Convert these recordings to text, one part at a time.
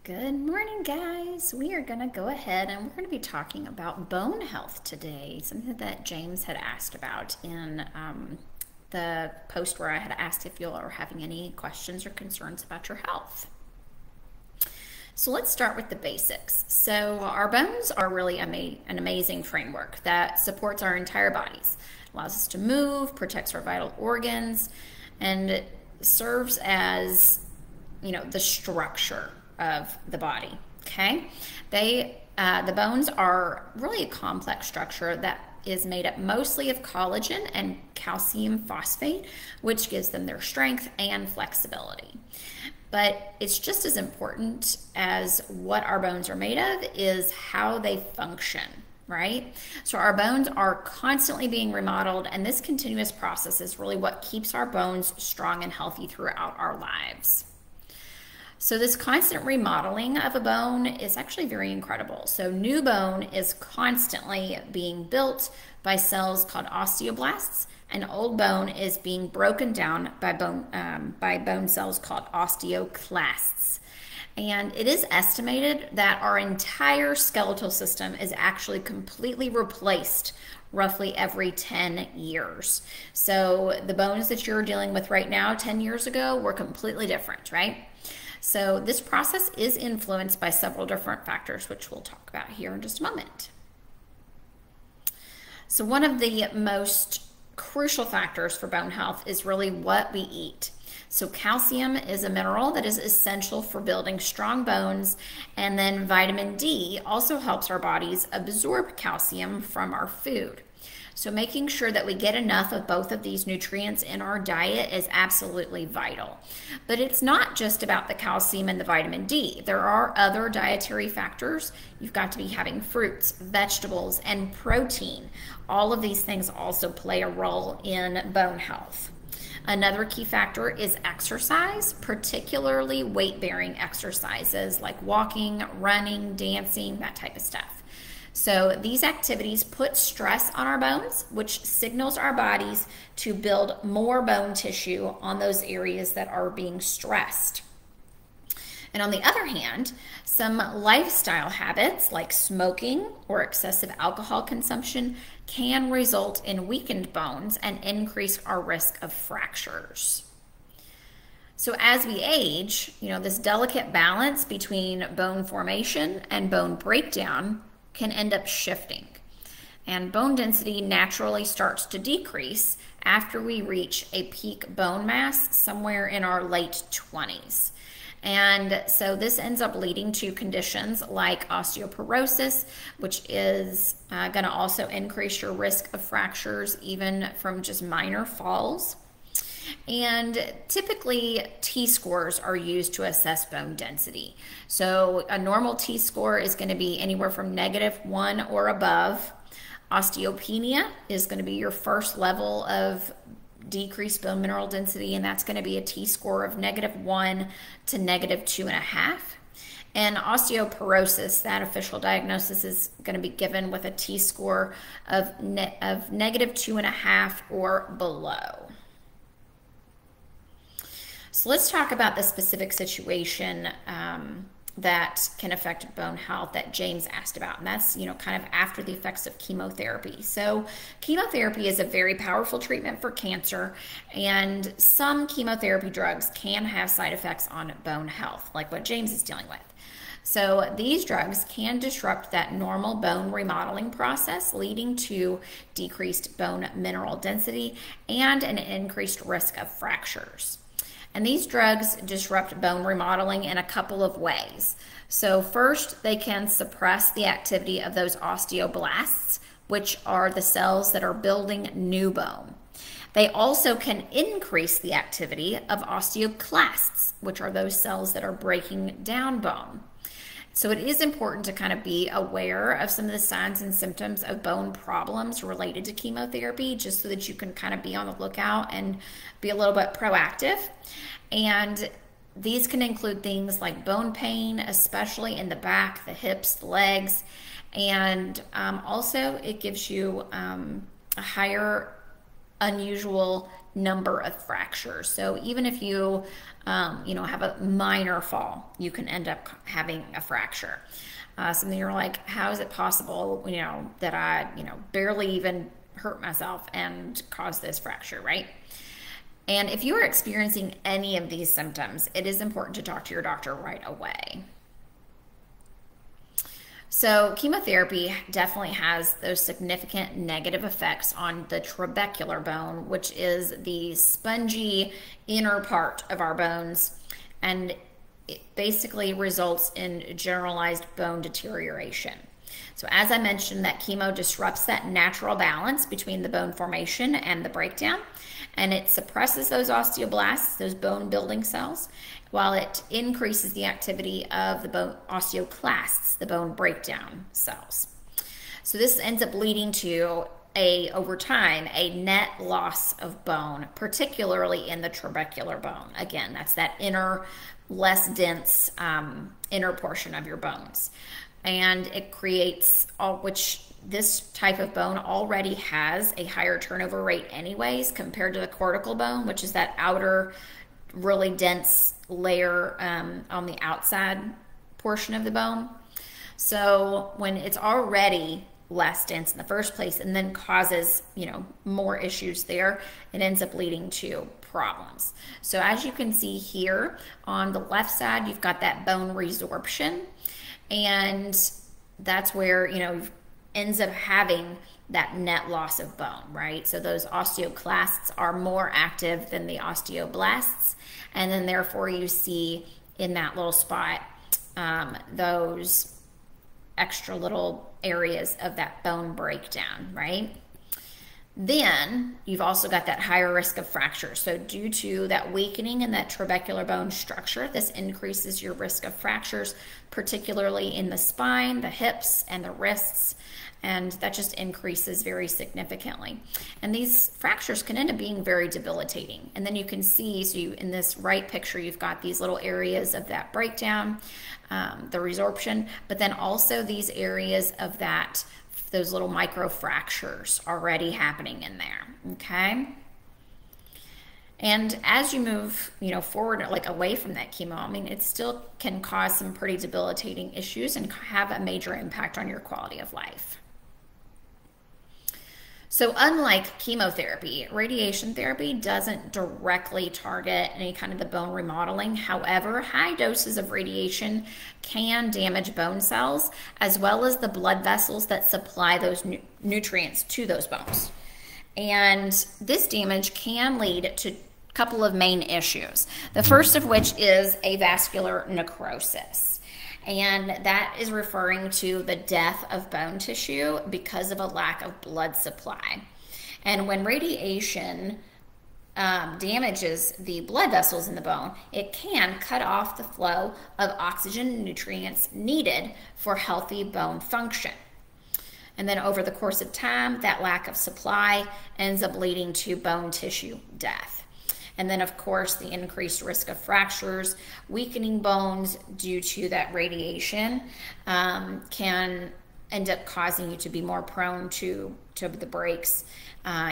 Good morning, guys. We are going to go ahead and we're going to be talking about bone health today, something that James had asked about in the post where I had asked if you all are having any questions or concerns about your health. So let's start with the basics. So our bones are really an amazing framework that supports our entire bodies. It allows us to move, protects our vital organs, and serves as, the structure of the body. Okay, the bones are really a complex structure that is made up mostly of collagen and calcium phosphate, which gives them their strength and flexibility. But it's just as important as what our bones are made of is how they function, right? So our bones are constantly being remodeled, and this continuous process is really what keeps our bones strong and healthy throughout our lives. So this constant remodeling of a bone is actually very incredible. So new bone is constantly being built by cells called osteoblasts, and old bone is being broken down by bone cells called osteoclasts. And it is estimated that our entire skeletal system is actually completely replaced roughly every 10 years. So the bones that you're dealing with right now 10 years ago were completely different, right? So this process is influenced by several different factors, which we'll talk about here in just a moment. So one of the most crucial factors for bone health is really what we eat. So calcium is a mineral that is essential for building strong bones, and then vitamin D also helps our bodies absorb calcium from our food. So making sure that we get enough of both of these nutrients in our diet is absolutely vital. But it's not just about the calcium and the vitamin D. There are other dietary factors. You've got to be having fruits, vegetables, and protein. All of these things also play a role in bone health. Another key factor is exercise, particularly weight-bearing exercises like walking, running, dancing, that type of stuff. So these activities put stress on our bones, which signals our bodies to build more bone tissue on those areas that are being stressed. And on the other hand, some lifestyle habits like smoking or excessive alcohol consumption can result in weakened bones and increase our risk of fractures. So as we age, this delicate balance between bone formation and bone breakdown can end up shifting. And bone density naturally starts to decrease after we reach a peak bone mass somewhere in our late 20s. And so this ends up leading to conditions like osteoporosis, which is going to also increase your risk of fractures even from just minor falls. And typically T-scores are used to assess bone density. So a normal T-score is going to be anywhere from -1 or above. Osteopenia is going to be your first level of decreased bone mineral density, and that's going to be a T-score of -1 to -2.5. And osteoporosis, that official diagnosis is going to be given with a T-score of -2.5 or below. So let's talk about the specific situation that can affect bone health that James asked about, and that's kind of after the effects of chemotherapy. So chemotherapy is a very powerful treatment for cancer, and some chemotherapy drugs can have side effects on bone health, like what James is dealing with. So these drugs can disrupt that normal bone remodeling process, leading to decreased bone mineral density and an increased risk of fractures. And these drugs disrupt bone remodeling in a couple of ways. So first, they can suppress the activity of those osteoblasts, which are the cells that are building new bone. They also can increase the activity of osteoclasts, which are those cells that are breaking down bone. So it is important to kind of be aware of some of the signs and symptoms of bone problems related to chemotherapy, just so that you can kind of be on the lookout and be a little bit proactive. And these can include things like bone pain, especially in the back, the hips, the legs, and also it gives you a higher unusual number of fractures. So even if you, have a minor fall, you can end up having a fracture. Something you're like, how is it possible, that I, barely even hurt myself and cause this fracture, right? And if you are experiencing any of these symptoms, it is important to talk to your doctor right away. So chemotherapy definitely has those significant negative effects on the trabecular bone, which is the spongy inner part of our bones, and it basically results in generalized bone deterioration. So as I mentioned, that chemo disrupts that natural balance between the bone formation and the breakdown, and it suppresses those osteoblasts, those bone building cells, while it increases the activity of the bone osteoclasts, the bone breakdown cells. So this ends up leading to over time, a net loss of bone, particularly in the trabecular bone. Again, that's that inner, less dense inner portion of your bones. And it creates, which this type of bone already has a higher turnover rate anyways compared to the cortical bone, which is that outer, really dense layer on the outside portion of the bone. So when it's already less dense in the first place and then causes, more issues there, it ends up leading to problems. So as you can see here on the left side, you've got that bone resorption, and that's where, ends up having that net loss of bone, right? So those osteoclasts are more active than the osteoblasts, and then therefore you see in that little spot those extra little areas of that bone breakdown, right? Then you've also got that higher risk of fracture. So due to that weakening in that trabecular bone structure, this increases your risk of fractures, particularly in the spine, the hips, and the wrists. And that just increases very significantly. And these fractures can end up being very debilitating. And then you can see, in this right picture, you've got these little areas of that breakdown, the resorption, but then also these areas of those little micro fractures already happening in there, okay? And as you move, forward, like away from that chemo, it still can cause some pretty debilitating issues and have a major impact on your quality of life. So unlike chemotherapy, radiation therapy doesn't directly target any kind of the bone remodeling. However, high doses of radiation can damage bone cells as well as the blood vessels that supply those nutrients to those bones. And this damage can lead to a couple of main issues. The first of which is avascular necrosis. And that is referring to the death of bone tissue because of a lack of blood supply. And when radiation damages the blood vessels in the bone, it can cut off the flow of oxygen and nutrients needed for healthy bone function. And then over the course of time, that lack of supply ends up leading to bone tissue death. And then, of course, the increased risk of fractures, weakening bones due to that radiation can end up causing you to be more prone to the breaks,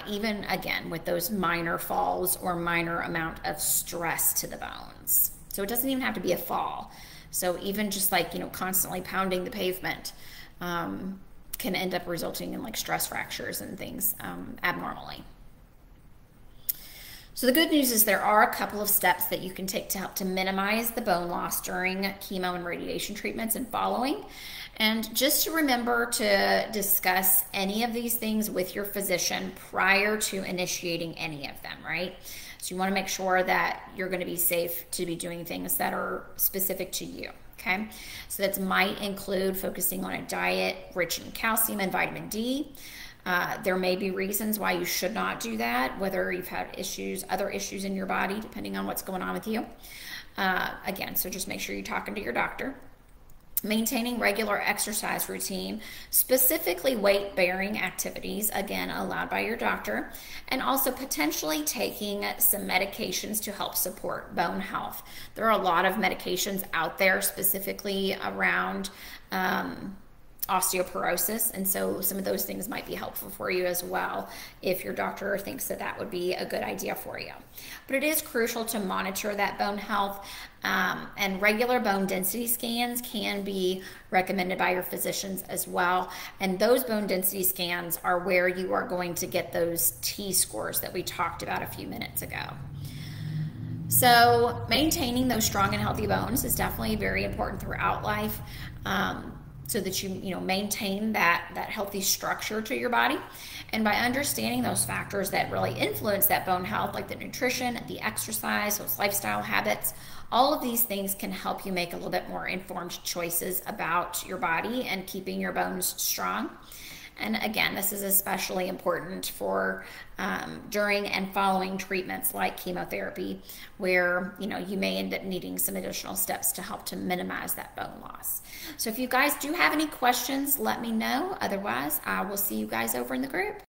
even, again, with those minor falls or minor amount of stress to the bones. So it doesn't even have to be a fall. So even just constantly pounding the pavement can end up resulting in stress fractures and things abnormally. So the good news is there are a couple of steps that you can take to help to minimize the bone loss during chemo and radiation treatments and following. And just to remember to discuss any of these things with your physician prior to initiating any of them, right? So you want to make sure that you're going to be safe to be doing things that are specific to you. Okay, so that might include focusing on a diet rich in calcium and vitamin D. There may be reasons why you should not do that, whether you've had other issues in your body, depending on what's going on with you. Again, so just make sure you're talking to your doctor. Maintaining regular exercise routine, specifically weight-bearing activities, again, allowed by your doctor, and also potentially taking some medications to help support bone health. There are a lot of medications out there specifically around osteoporosis, and so some of those things might be helpful for you as well if your doctor thinks that that would be a good idea for you. But it is crucial to monitor that bone health, and regular bone density scans can be recommended by your physicians as well, and those bone density scans are where you are going to get those T-scores that we talked about a few minutes ago. So maintaining those strong and healthy bones is definitely very important throughout life, so that you maintain that healthy structure to your body. And by understanding those factors that really influence that bone health, like the nutrition, the exercise, those lifestyle habits, all of these things can help you make a little bit more informed choices about your body and keeping your bones strong. And again, this is especially important for during and following treatments like chemotherapy, where you may end up needing some additional steps to help to minimize that bone loss. So if you guys do have any questions, let me know. Otherwise, I will see you guys over in the group.